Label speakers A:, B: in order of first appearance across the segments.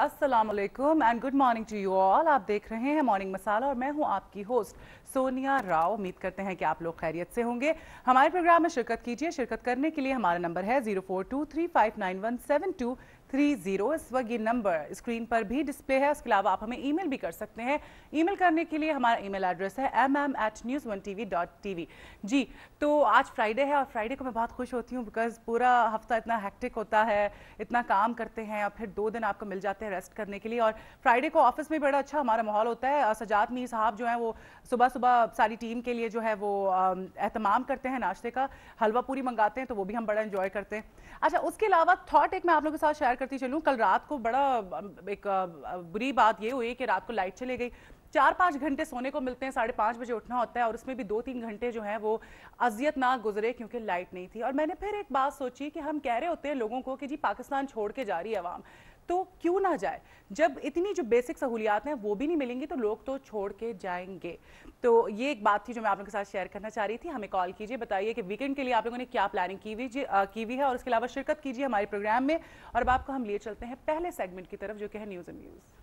A: अस्सलाम वालेकुम and good morning to you all. आप देख रहे हैं मॉर्निंग मसाला और मैं हूं आपकी होस्ट सोनिया राव। उम्मीद करते हैं कि आप लोग खैरियत से होंगे। हमारे प्रोग्राम में शिरकत कीजिए। शिरकत करने के लिए हमारा नंबर है 0423591723। इस वक्त ये नंबर स्क्रीन पर भी डिस्प्ले है। उसके अलावा आप हमें ईमेल भी कर सकते हैं। ईमेल करने के लिए हमारा ईमेल एड्रेस है mm@news1tv.tv। जी, तो आज फ्राइडे है और फ्राइडे को मैं बहुत खुश होती हूँ बिकॉज पूरा हफ्ता इतना हेक्टिक होता है, इतना काम करते हैं और फिर 2 दिन आपको मिल जाते हैं रेस्ट करने के लिए। और फ्राइडे को ऑफिस में बड़ा अच्छा हमारा माहौल होता है। सजाद मीर साहब जो हैं वो सुबह सुबह सारी टीम के लिए जो है वो एहतमाम करते हैं, नाश्ते का हलवा पूरी मंगाते हैं, तो वो भी हम बड़ा एंजॉय करते हैं। अच्छा, उसके अलावा थॉट एक मैं आप लोगों के साथ शेयर करती चलूँ। कल रात को बड़ा एक बुरी बात ये हुई कि रात को लाइट चली गई। 4-5 घंटे सोने को मिलते हैं, 5:30 बजे उठना होता है और उसमें भी 2-3 घंटे जो है वो अजियतनाक गुजरे क्योंकि लाइट नहीं थी। और मैंने फिर एक बात सोची कि हम कह रहे होते हैं लोगों को कि जी पाकिस्तान छोड़ के जा रही है अवाम, तो क्यों ना जाए। जब इतनी जो बेसिक सहूलियात हैं वो भी नहीं मिलेंगी तो लोग तो छोड़ के जाएंगे। तो ये एक बात थी जो मैं आप लोगों के साथ शेयर करना चाह रही थी। हमें कॉल कीजिए, बताइए कि वीकेंड के लिए आप लोगों ने क्या प्लानिंग की हुई है और उसके अलावा शिरकत कीजिए हमारे प्रोग्राम में। और अब आपको हम लिए चलते हैं पहले सेगमेंट की तरफ जो कि है न्यूज़ एंड व्यूज़।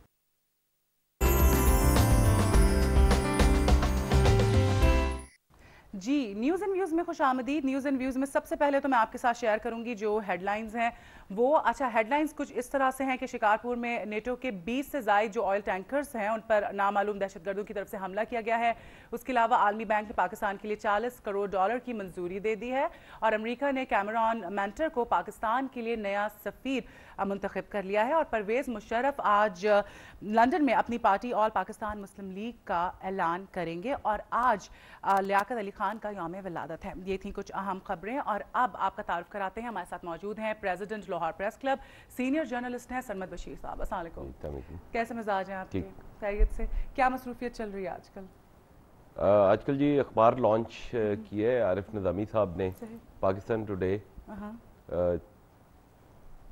A: जी, न्यूज़ एंड व्यूज़ में खुश आमदीद। न्यूज़ एंड व्यूज़ में सबसे पहले तो मैं आपके साथ शेयर करूंगी जो हेडलाइंस हैं वो। अच्छा, हेडलाइंस कुछ इस तरह से हैं कि शिकारपुर में नेटो के 20 से ज़ायद जो ऑयल टैंकर्स हैं उन पर नामालूम दहशतगर्दों की तरफ से हमला किया गया है। उसके अलावा आलमी बैंक ने पाकिस्तान के लिए $40 करोड़ की मंजूरी दे दी है और अमेरिका ने कैमरॉन मेंटर को पाकिस्तान के लिए नया सफ़ीर मुंतखब कर लिया है। और परवेज़ मुशर्रफ आज लंदन में अपनी पार्टी ऑल पाकिस्तान मुस्लिम लीग का ऐलान करेंगे। और आज लियाकत अली खान का यौम विलादत है। ये थी कुछ अहम खबरें और अब आपका तारुफ कराते हैं। हमारे साथ मौजूद हैं president Lahore press club, senior journalist हैं सरमद बशीर साहब। अस्सलाम वालेकुम। कैसे मिजाज हैं आपके? खैरियत से? क्या मसरूफियत चल रही है आजकल?
B: आजकल जी अखबार लॉन्च किए है आरिफ निज़ामी साहब ने, पाकिस्तान टुडे।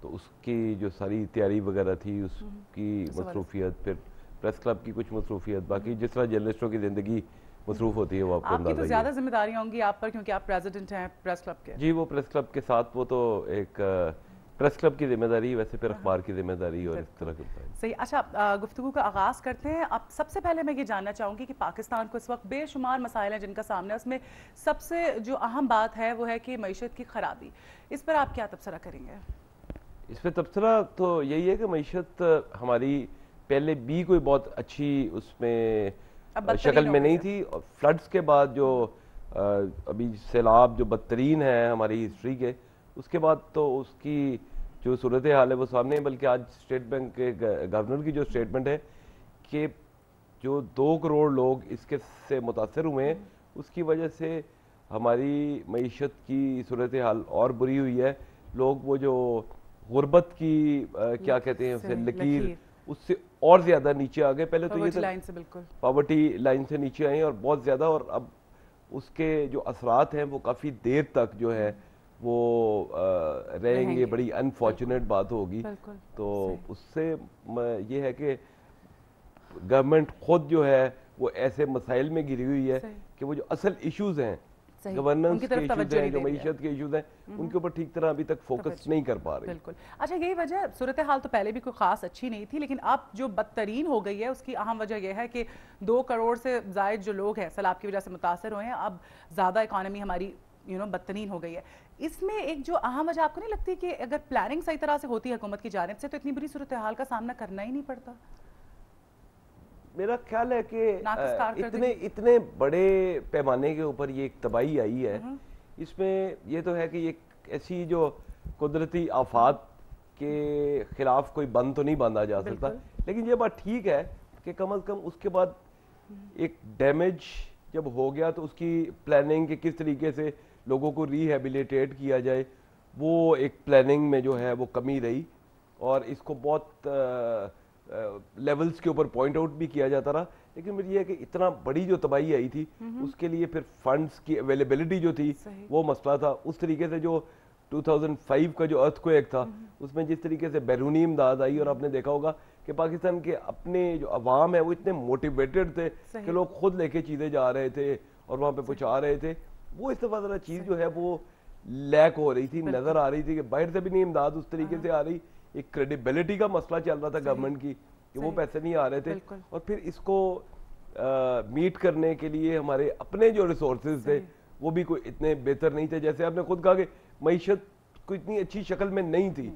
B: तो उसकी जो सारी तैयारी वगैरह थी उसकी मसरूफियत, फिर प्रेस क्लब की कुछ मसरूफियत, बाकी जिस तरह जर्नलिस्टों की ज़िंदगी मसरूफ होती है वो आपको
A: आपकी तो ज़्यादा जिम्मेदारियां होंगी आप पर क्योंकि आप प्रेसिडेंट हैं प्रेस क्लब के।
B: जी, वो प्रेस क्लब के साथ वो तो एक प्रेस क्लब की जिम्मेदारी, वैसे फिर अखबार की जिम्मेदारी और इस तरह के।
A: सही। अच्छा, गुफ्तगू का आगाज़ करते हैं। अब सबसे पहले मैं ये जानना चाहूँगी कि पाकिस्तान को इस वक्त बेशुमार मसाइल हैं जिनका सामना है, उसमें सबसे जो अहम बात है वो है कि मईशत की खराबी। इस पर आप क्या तबसरा करेंगे?
B: इस पर तबसरा तो यही है कि मईशत हमारी पहले भी कोई बहुत अच्छी उसमें शक्ल में नहीं थी और फ्लड्स के बाद जो अभी सैलाब जो बदतरीन है हमारी हिस्ट्री के, उसके बाद तो उसकी जो सूरत हाल है वो सामने है। बल्कि आज स्टेट बैंक के गवर्नर की जो स्टेटमेंट है कि जो 2 करोड़ लोग इसके से मुतासर हुए हैं उसकी वजह से हमारी मईशत की सूरत हाल और बुरी हुई है। लोग वो जो गुर्बत की क्या कहते हैं उसे लकीर, उससे और ज्यादा नीचे आ गए। पहले तो ये
A: लाइन से बिल्कुल
B: पॉवर्टी लाइन से नीचे आए और बहुत ज्यादा, और अब उसके जो असरात हैं वो काफी देर तक जो है वो रहेंगे। बड़ी अनफॉर्चुनेट बात होगी। तो उससे ये है कि गवर्नमेंट खुद जो है वो ऐसे मसाइल में घिरी हुई है कि वो जो असल इश्यूज हैं, गवर्नेंस के इश्यूज हैं, जो मईशत के इश्यूज हैं, उनके ऊपर ठीक तरह अभी तक फोकस नहीं कर पा रही।
A: बिल्कुल। अच्छा, यही वजह, सूरत हाल तो पहले भी कोई खास अच्छी नहीं थी लेकिन अब जो बदतरीन हो गई है उसकी अहम वजह यह है कि 2 करोड़ से ज़ायद जो लोग हैं सैलाब की वजह से मुतासर हुए हैं। अब ज़्यादा इकॉनमी हमारी बदतरीन हो गई है। इसमें एक जो अहम वजह आपको नहीं लगती कि अगर प्लानिंग सही तरह से होती है हुकूमत की जानिब से तो इतनी बुरी सूरत हाल का सामना करना ही नहीं पड़ता?
B: मेरा ख्याल है कि इतने बड़े पैमाने के ऊपर ये एक तबाही आई है, इसमें ये तो है कि एक ऐसी जो कुदरती आफात के खिलाफ कोई बंद तो नहीं बांधा जा सकता, लेकिन ये बात ठीक है कि कम अज कम उसके बाद एक डैमेज जब हो गया तो उसकी प्लानिंग के किस तरीके से लोगों को रिहेबिलिटेट किया जाए, वो एक प्लानिंग में जो है वो कमी रही और इसको बहुत लेवल्स के ऊपर पॉइंट आउट भी किया जाता रहा। लेकिन फिर ये है कि इतना बड़ी जो तबाही आई थी उसके लिए फिर फंड्स की अवेलेबिलिटी जो थी वो मसला था। उस तरीके से जो 2005 का जो अर्थक्वेक था उसमें जिस तरीके से बैरूनी इमदाद आई, और आपने देखा होगा कि पाकिस्तान के अपने जो अवाम है वो इतने मोटिवेटेड थे कि लोग खुद लेके चीज़ें जा रहे थे और वहाँ पे पहुँचा रहे थे। वो इस दफा ज़रा चीज़ जो है वो लैक हो रही थी, नज़र आ रही थी कि बाहर से भी नहीं इमदाद उस तरीके से आ रही, एक क्रेडिबिलिटी का मसला चल रहा था गवर्नमेंट की कि वो पैसे नहीं आ रहे थे, और फिर इसको मीट करने के लिए हमारे अपने जो रिसोर्सेज थे वो भी कोई इतने बेहतर नहीं थे। जैसे आपने खुद कहा कि मईशत कोई इतनी अच्छी शक्ल में नहीं थी,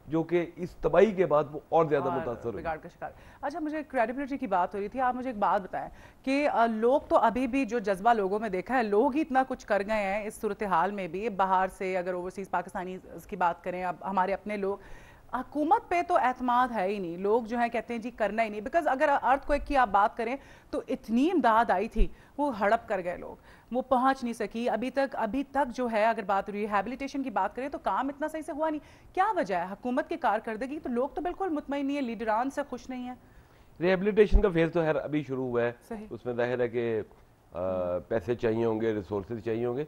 B: जो कि इस तबाही के बाद वो और ज्यादा मुतासर
A: बिगाड़ का शिकार। अच्छा, मुझे क्रेडिबिलिटी की बात हो रही थी, आप मुझे एक बात बताएं कि लोग तो अभी भी जो जज्बा लोगों में देखा है, लोग ही इतना कुछ कर गए हैं इस सूरत हाल में भी, बाहर से अगर ओवरसीज पाकिस्तानी की बात करें, अब हमारे अपने लोग, हुकूमत पे तो एतमाद है ही नहीं, लोग जो है कहते हैं जी करना ही नहीं। बिकॉज अगर अर्थक्वेक की आप बात करें तो इतनी इमदाद आई थी, वो हड़प कर गए लोग, वो पहुंच नहीं सकी अभी तक जो है। अगर बात रिहैबिलिटेशन की बात करें तो काम इतना सही से हुआ नहीं। क्या वजह है हुकूमत की कारकर्दगी? तो लोग तो बिल्कुल मुतमईन नहीं है, लीडरान से खुश नहीं है।
B: रिहैबिलिटेशन का फेज तो खैर अभी शुरू हुआ है, उसमें जाहिर है कि पैसे चाहिए होंगे, रिसोर्सेज चाहिए होंगे,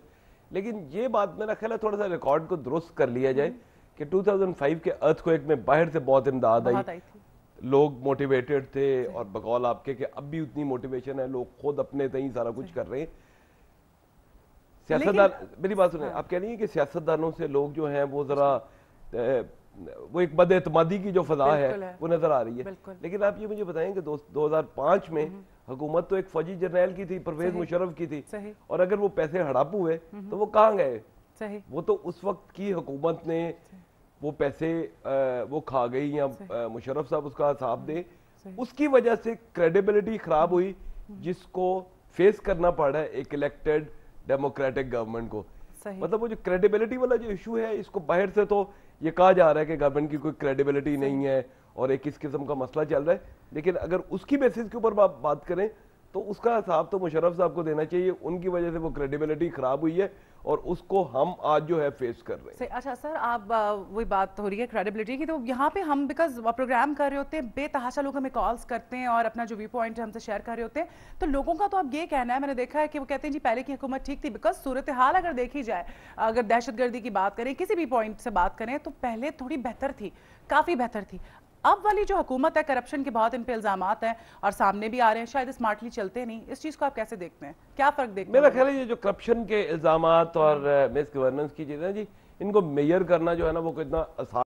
B: लेकिन ये बात मेरा ख्याल है थोड़ा सा रिकॉर्ड को दुरुस्त कर लिया जाए कि 2005 के अर्थक्वेक में बाहर से बहुत इमदाद आई, लोग मोटिवेटेड थे, और बकौल आपके कि अब भी उतनी मोटिवेशन है, लोग खुद अपने तई सारा कुछ कर रहे हैं। सियासतदान, मेरी बात सुने, आप कह रही हैं कि सियासतदानों से लोग जो हैं वो जरा वो एक बदएतमादी की जो फजा है वो नजर आ रही है। लेकिन आप ये मुझे बताएं कि 2005 में हुकूमत तो एक फौजी जर्नैल की थी, परवेज मुशर्रफ की थी, और अगर वो पैसे हड़प हुए तो वो कहाँ गए? वो तो उस वक्त की हुकूमत ने वो पैसे वो खा गई, या मुशर्रफ साहब उसका हिसाब दे, उसकी वजह से क्रेडिबिलिटी खराब हुई, जिसको फेस करना पड़ा है एक इलेक्टेड डेमोक्रेटिक गवर्नमेंट को। मतलब वो जो क्रेडिबिलिटी वाला जो इशू है, इसको बाहर से तो ये कहा जा रहा है कि गवर्नमेंट की कोई क्रेडिबिलिटी नहीं है और एक इस किस्म का मसला चल रहा है, लेकिन अगर उसकी बेसिस के ऊपर बात करें तो उसका हिसाब तो मुशर्रफ साहब को देना चाहिए। उनकी वजह से वो क्रेडिबिलिटी खराब हुई है और उसको हम आज जो है फेस कर रहे हैं।
A: अच्छा सर, आप वही बात हो रही है क्रेडिबिलिटी की, तो यहाँ पे हम बिकॉज प्रोग्राम कर रहे होते हैं, बेतहाशा लोग हमें कॉल्स करते हैं और अपना जो व्यू पॉइंट हमसे शेयर कर रहे होते हैं, तो लोगों का तो अब ये कहना है, मैंने देखा है कि वो कहते हैं जी पहले की हुकूमत ठीक थी। बिकॉज सूरत हाल अगर देखी जाए, अगर दहशतगर्दी की बात करें, किसी भी पॉइंट से बात करें, तो पहले थोड़ी बेहतर थी, काफ़ी बेहतर थी। अब वाली जो हुकूमत है, करप्शन के बहुत इन पे इल्जामात हैं और सामने भी आ रहे हैं, शायद स्मार्टली चलते नहीं। इस चीज़ को आप कैसे देखते हैं, क्या फ़र्क देखते हैं?
B: मेरा ख्याल है ये जो करप्शन के इल्जामात और मिस गवर्नेंस की चीज़ें जी, इनको मेजर करना जो है ना वो कितना आसान